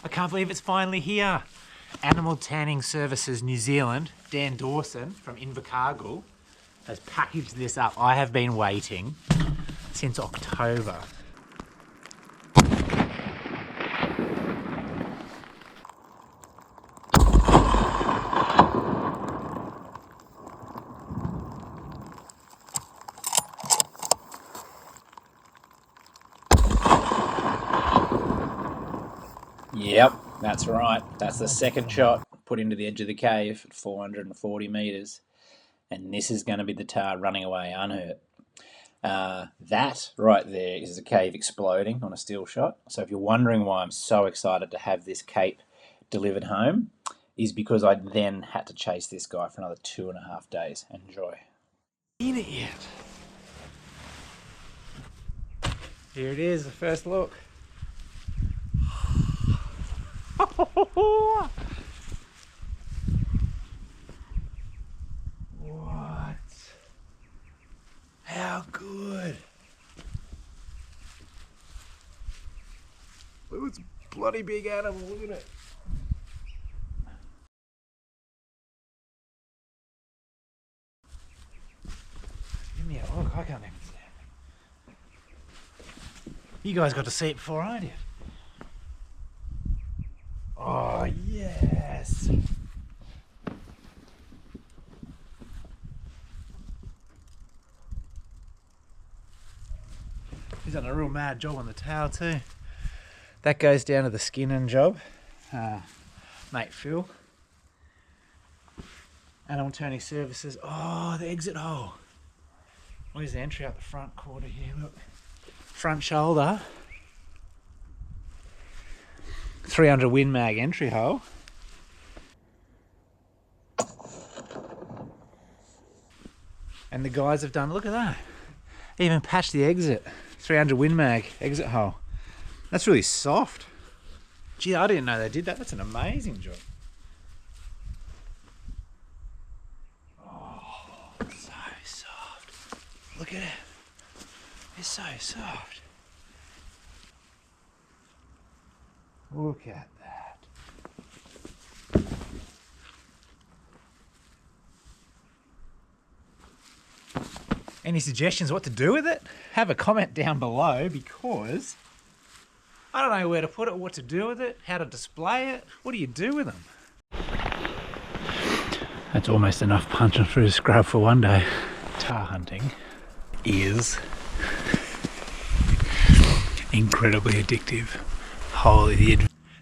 I can't believe it's finally here. Animal Tanning Services New Zealand, Dan Dawson from Invercargill, has packaged this up. I have been waiting since October. Yep, that's right. That's the second shot put into the edge of the cave at 440 metres. And this is going to be the Tahr running away unhurt. That right there is the cave exploding on a still shot. So if you're wondering why I'm so excited to have this cape delivered home, is because I then had to chase this guy for another 2.5 days. Enjoy. Seen it yet? Here it is, the first look. What? How good? Look at this bloody big animal, look at it. Give me a look, I can't even see it. You guys got to see it before I did. Oh, yes. He's done a real mad job on the tail too. That goes down to the skinning job. Mate Phil. Animal Tanning Services. Oh, the exit hole. Where's the entry out the front quarter here? Look. Front shoulder. 300 Win Mag entry hole. And the guys have done, look at that. Even patched the exit. 300 Win Mag exit hole. That's really soft. Gee, I didn't know they did that. That's an amazing job. Oh, it's so soft. Look at it. It's so soft. Look at that. Any suggestions what to do with it? Have a comment down below, because I don't know where to put it, what to do with it, how to display it. What do you do with them? That's almost enough punching through the scrub for one day. Tahr hunting is incredibly addictive.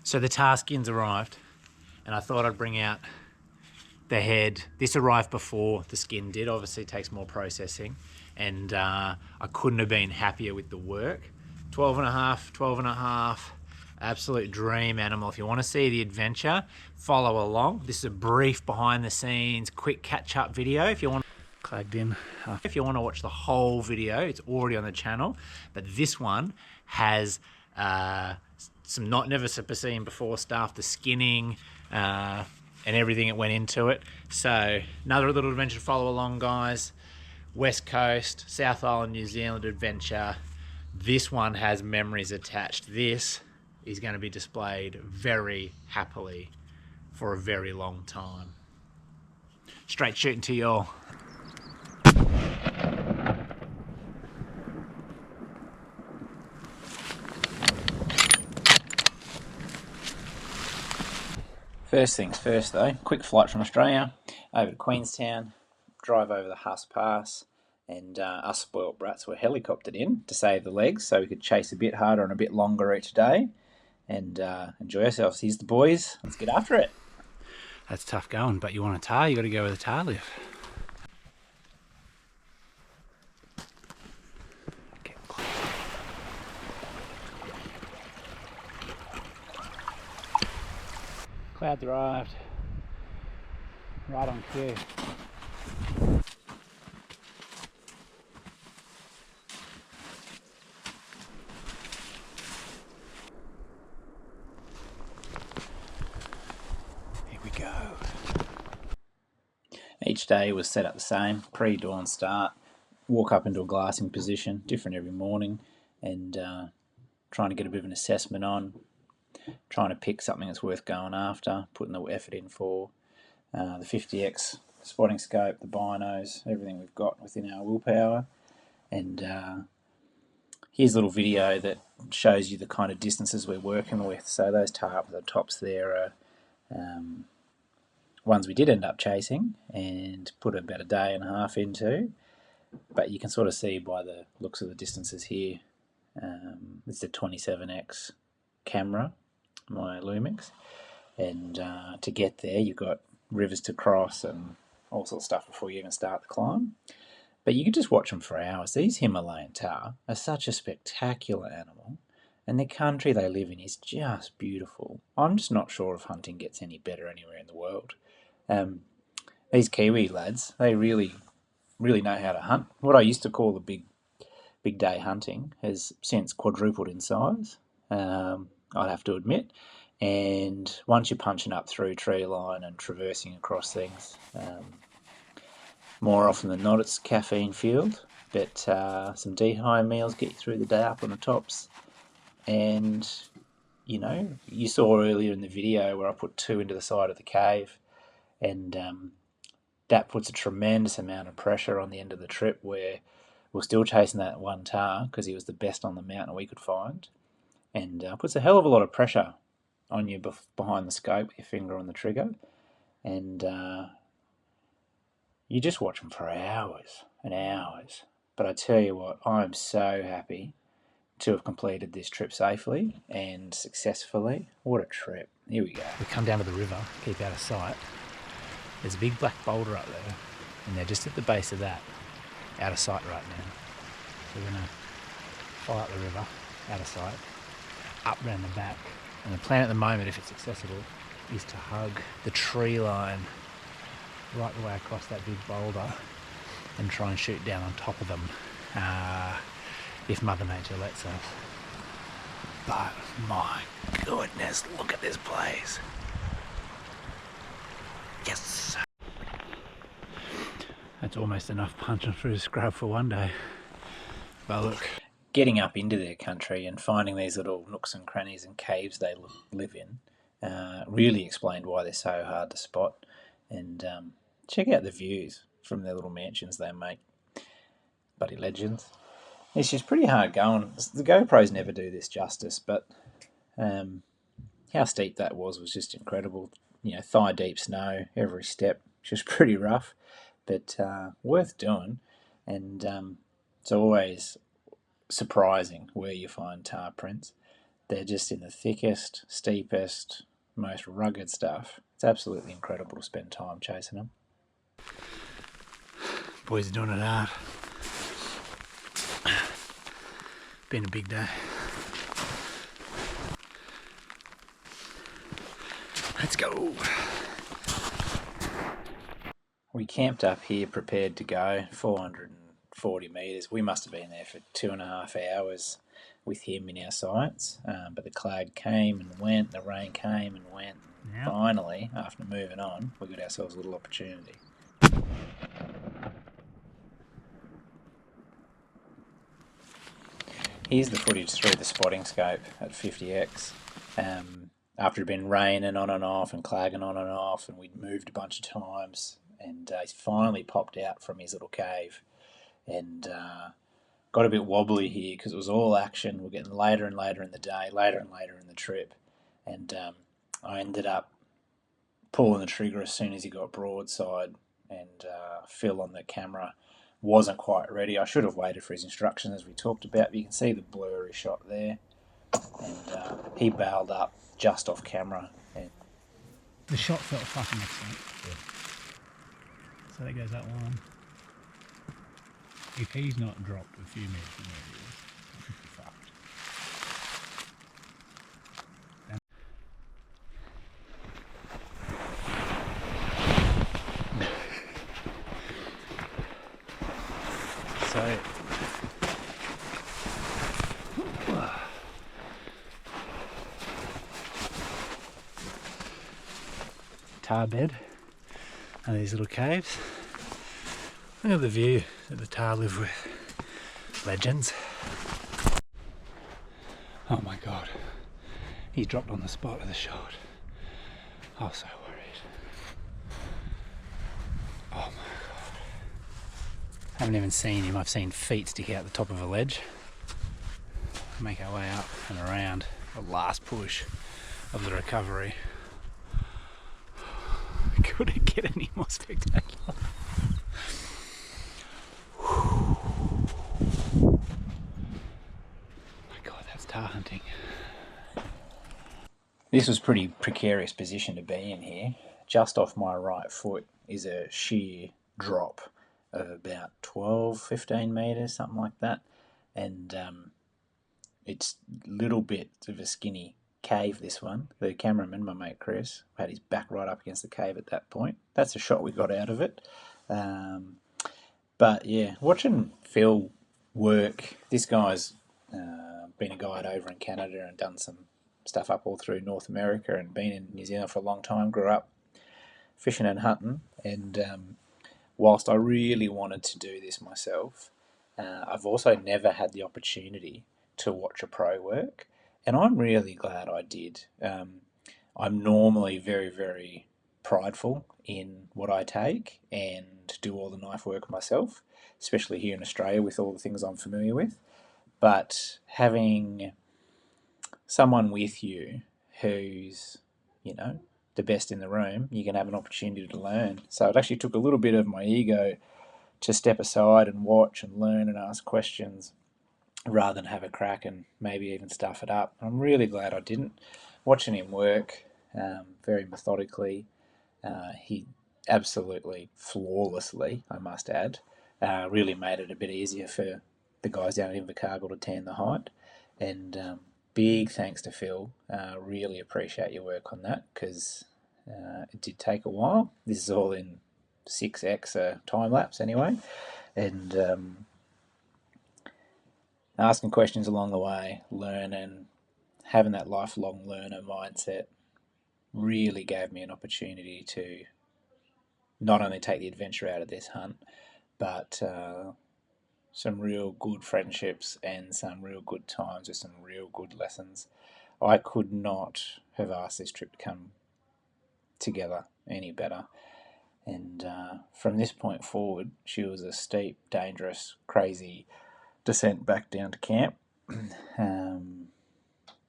So the Tahr skins arrived, and I thought I'd bring out the head. This arrived before the skin did. Obviously it takes more processing, and I couldn't have been happier with the work. 12 and a half, absolute dream animal. If you want to see the adventure, follow along. This is a brief behind the scenes, quick catch up video. If you want If you want to watch the whole video, it's already on the channel, but this one has some never seen before stuff, the skinning and everything that went into it. So another little adventure to follow along, guys. West Coast, South Island, New Zealand adventure. This one has memories attached. This is going to be displayed very happily for a very long time. Straight shooting to y'all. First things first though, quick flight from Australia over to Queenstown, drive over the Huss Pass, and us spoilt brats were helicoptered in to save the legs so we could chase a bit harder and a bit longer each day and enjoy ourselves. Here's the boys, let's get after it. That's tough going, but you want a Tahr, you got to go with a Tahr lift. Clouds arrived, right on cue. Here we go. Each day was set up the same, pre-dawn start, walk up into a glassing position, different every morning, and trying to get a bit of an assessment on trying to pick something that's worth going after, putting the effort in for. The 50x spotting scope, the binos, everything we've got within our willpower. And here's a little video that shows you the kind of distances we're working with. So those tahr at the tops there are ones we did end up chasing and put about a day and a half into. But you can sort of see by the looks of the distances here, it's a 27x camera, my Lumix. And to get there, you've got rivers to cross and all sorts of stuff before you even start the climb. But you can just watch them for hours. These Himalayan tahr are such a spectacular animal, and the country they live in is just beautiful. I'm just not sure if hunting gets any better anywhere in the world. These Kiwi lads, they really know how to hunt. What I used to call the big day hunting has since quadrupled in size, I'd have to admit. And once you're punching up through tree line and traversing across things, more often than not it's caffeine fueled, but some dehy meals get you through the day up on the tops. And you know, you saw earlier in the video where I put 2 into the side of the cave, and that puts a tremendous amount of pressure on the end of the trip, where we're still chasing that one tahr because he was the best on the mountain we could find, and puts a hell of a lot of pressure on you behind the scope with your finger on the trigger, and you just watch them for hours and hours. But I tell you what, I'm so happy to have completed this trip safely and successfully. What a trip. Here we go. We come down to the river, keep out of sight. There's a big black boulder up there, and they're just at the base of that, out of sight right now. So we're going to follow up the river, out of sight, up round the back. And the plan at the moment, if it's accessible, is to hug the tree line right the way across that big boulder and try and shoot down on top of them if Mother Nature lets us. But my goodness, look at this place. Yes! That's almost enough punching through the scrub for one day. But look. Getting up into their country and finding these little nooks and crannies and caves they live in really explained why they're so hard to spot. And check out the views from their little mansions they make. Bloody legends. It's just pretty hard going. The GoPros never do this justice, but how steep that was just incredible. You know, thigh deep snow, every step, just pretty rough, but worth doing. And it's always surprising where you find tahr prints. They're just in the thickest, steepest, most rugged stuff. It's absolutely incredible to spend time chasing them. Boys are doing it hard. Been a big day. Let's go. We camped up here prepared to go 440 metres. We must have been there for 2.5 hours with him in our sights, but the cloud came and went, the rain came and went. Yep. Finally, after moving on, we got ourselves a little opportunity. Here's the footage through the spotting scope at 50x. After it had been raining on and off and clagging on and off, and we'd moved a bunch of times, and he's finally popped out from his little cave, and got a bit wobbly here because it was all action. We're getting later and later in the day, later and later in the trip, and I ended up pulling the trigger as soon as he got broadside, and Phil on the camera wasn't quite ready. I should have waited for his instructions as we talked about, but you can see the blurry shot there, and he bailed up just off camera. And the shot felt fucking excellent. Yeah. So that goes that one. If he's not dropped a few minutes from where he is, he's fucked. So tahr bed and these little caves. Look at the view that the tahr live with. Legends. Oh my god. He dropped on the spot of the shot. I was so worried. Oh my god. I haven't even seen him. I've seen feet stick out the top of a ledge. Make our way up and around the last push of the recovery. Couldn't get any more spectacular. Oh my god, that's Tahr hunting. This was a pretty precarious position to be in here. Just off my right foot is a sheer drop of about 12, 15 metres, something like that. And it's a little bit of a skinny cave, this one. The cameraman, my mate Chris, had his back right up against the cave at that point. That's a shot we got out of it. But yeah, watching Phil work, this guy's been a guide over in Canada and done some stuff up all through North America and been in New Zealand for a long time, grew up fishing and hunting. And whilst I really wanted to do this myself, I've also never had the opportunity to watch a pro work, and I'm really glad I did. I'm normally very, very prideful in what I take and do all the knife work myself, especially here in Australia with all the things I'm familiar with. But having someone with you who's, you know, the best in the room, you can have an opportunity to learn. So it actually took a little bit of my ego to step aside and watch and learn and ask questions rather than have a crack and maybe even stuff it up. I'm really glad I didn't. Watching him work very methodically, he absolutely flawlessly, I must add, really made it a bit easier for the guys down at Invercargill to tan the height. And big thanks to Phil. Really appreciate your work on that, because it did take a while. This is all in 6x time lapse anyway, and asking questions along the way, learning, having that lifelong learner mindset really gave me an opportunity to not only take the adventure out of this hunt, but some real good friendships and some real good times with some real good lessons. I could not have asked this trip to come together any better. And from this point forward, she was a steep, dangerous, crazy descent back down to camp.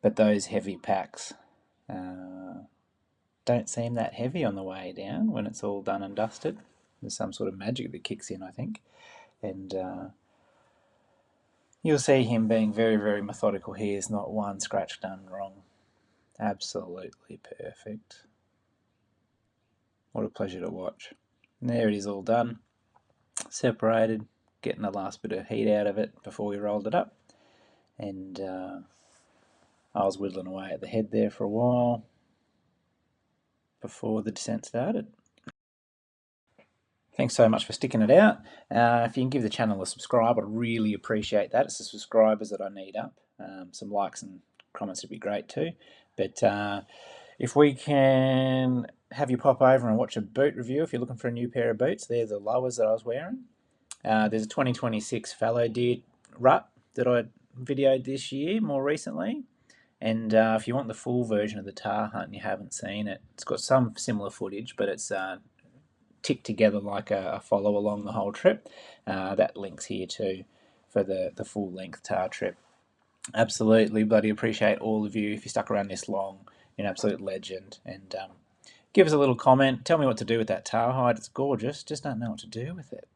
But those heavy packs don't seem that heavy on the way down when it's all done and dusted. There's some sort of magic that kicks in, I think. And you'll see him being very, very methodical here. There's not one scratch done wrong. Absolutely perfect. What a pleasure to watch. And there it is, all done. Separated, getting the last bit of heat out of it before we rolled it up. And I was whittling away at the head there for a while before the descent started. Thanks so much for sticking it out. If you can give the channel a subscribe, I'd really appreciate that. It's the subscribers that I need up. Some likes and comments would be great too. But if we can have you pop over and watch a boot review, if you're looking for a new pair of boots, they're the lowers that I was wearing. There's a 2026 fallow deer rut that I videoed this year more recently. And if you want the full version of the Tahr hunt and you haven't seen it, it's got some similar footage, but it's ticked together like a follow along the whole trip. That link's here too for the full length Tahr trip. Absolutely bloody appreciate all of you. If you stuck around this long, you're an absolute legend. And give us a little comment. Tell me what to do with that Tahr hide. It's gorgeous. Just don't know what to do with it.